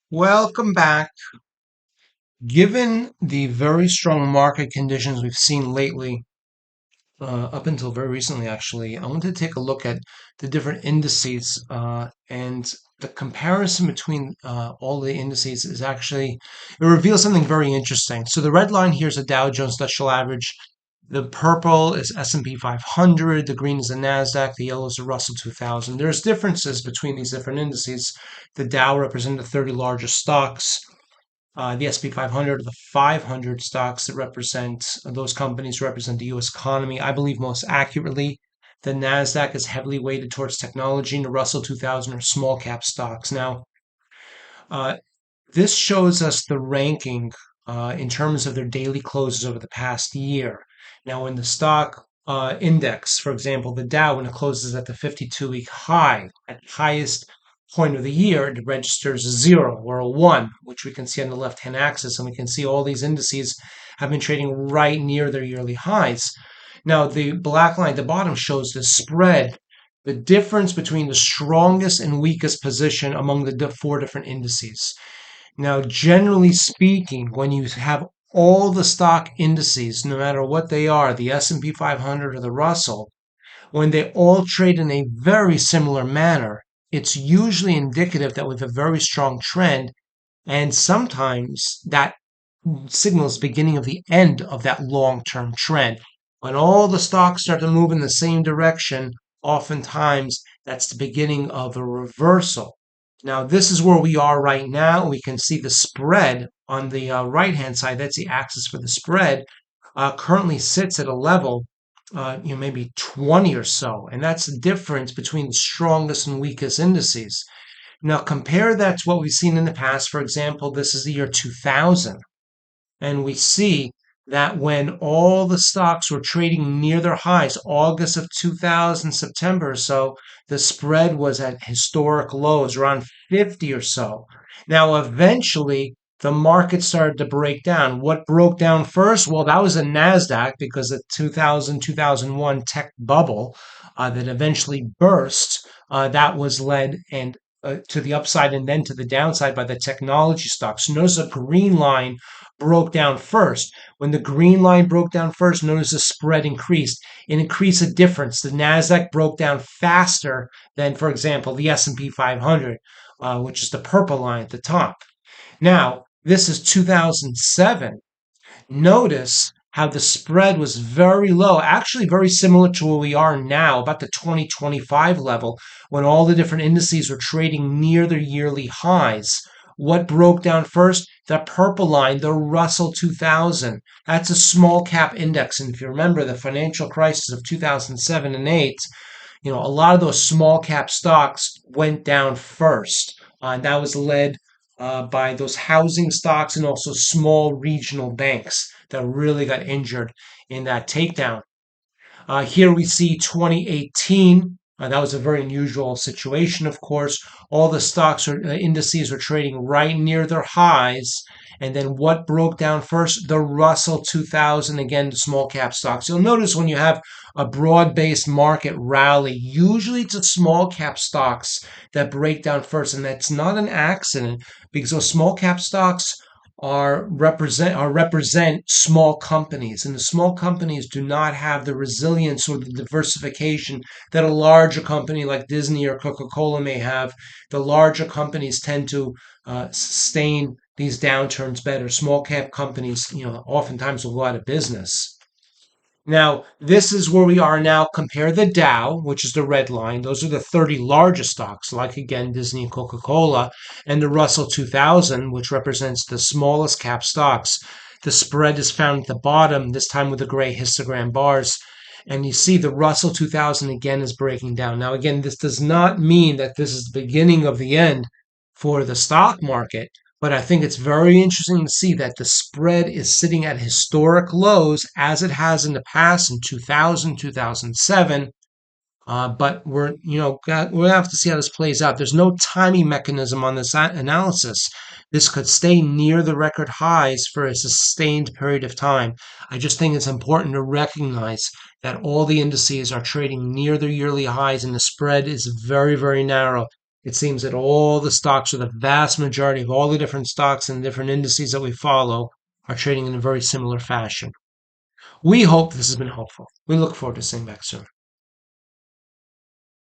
Welcome back. Given the very strong market conditions we've seen lately, up until very recently, actually, I want to take a look at the different indices and the comparison between all the indices is actually, it reveals something very interesting. So the red line here is the Dow Jones Industrial Average. The purple is S&P 500, the green is the Nasdaq, the yellow is the Russell 2000. There's differences between these different indices. The Dow represents the 30 largest stocks. The S&P 500, the 500 stocks that represent those companies represent the U.S. economy, I believe, most accurately. The Nasdaq is heavily weighted towards technology, and the Russell 2000 are small cap stocks. Now, uh, this shows us the ranking in terms of their daily closes over the past year. Now, in the stock index, for example, the Dow, when it closes at the 52-week high, at the highest point of the year, it registers a 0 or a 1, which we can see on the left-hand axis, and we can see all these indices have been trading right near their yearly highs. Now, the black line at the bottom shows the spread, the difference between the strongest and weakest position among the four different indices. Now, generally speaking, when you have all the stock indices, no matter what they are, the S&P 500 or the Russell, when they all trade in a very similar manner, it's usually indicative that we have a very strong trend, and sometimes that signals beginning of the end of that long-term trend. When all the stocks start to move in the same direction, oftentimes that's the beginning of a reversal. Now, this is where we are right now. We can see the spread on the right-hand side. That's the axis for the spread. Currently sits at a level, maybe 20 or so, and that's the difference between the strongest and weakest indices. Now, compare that to what we've seen in the past. For example, this is the year 2000. And we see that when all the stocks were trading near their highs, August of 2000, September or so, the spread was at historic lows, around 50 or so. Now, eventually, the market started to break down. What broke down first? Well, that was the Nasdaq because the 2000, 2001 tech bubble that eventually burst, that was led and to the upside and then to the downside by the technology stocks. Notice the green line broke down first. When the green line broke down first, notice the spread increased. It increased a difference. The Nasdaq broke down faster than, for example, the S&P 500, which is the purple line at the top. Now, this is 2007. Notice how the spread was very low, actually very similar to where we are now, about the 2025 level, when all the different indices were trading near their yearly highs. What broke down first? The purple line, the Russell 2000. That's a small cap index. And if you remember the financial crisis of 2007 and 8, a lot of those small cap stocks went down first. And that was led by those housing stocks and also small regional banks that really got injured in that takedown. Here we see 2018. That was a very unusual situation, of course. All the stocks or indices are trading right near their highs. And then what broke down first? The Russell 2000, again, the small cap stocks. You'll notice when you have a broad-based market rally, usually it's the small cap stocks that break down first. And that's not an accident because those small cap stocks represent small companies, and the small companies do not have the resilience or the diversification that a larger company like Disney or Coca-Cola may have. The larger companies tend to sustain these downturns better. Small cap companies, oftentimes will go out of business. Now, this is where we are now. Compare the Dow, which is the red line. Those are the 30 largest stocks, like again, Disney and Coca-Cola, and the Russell 2000, which represents the smallest cap stocks. The spread is found at the bottom, this time with the gray histogram bars. And you see the Russell 2000 again is breaking down. Now, again, this does not mean that this is the beginning of the end for the stock market. But I think it's very interesting to see that the spread is sitting at historic lows as it has in the past in 2000, 2007. But we'll have to see how this plays out. There's no timing mechanism on this analysis. This could stay near the record highs for a sustained period of time. I just think it's important to recognize that all the indices are trading near their yearly highs and the spread is very, very narrow. It seems that all the stocks, or the vast majority of all the different stocks and different indices that we follow, are trading in a very similar fashion. We hope this has been helpful. We look forward to seeing you back soon.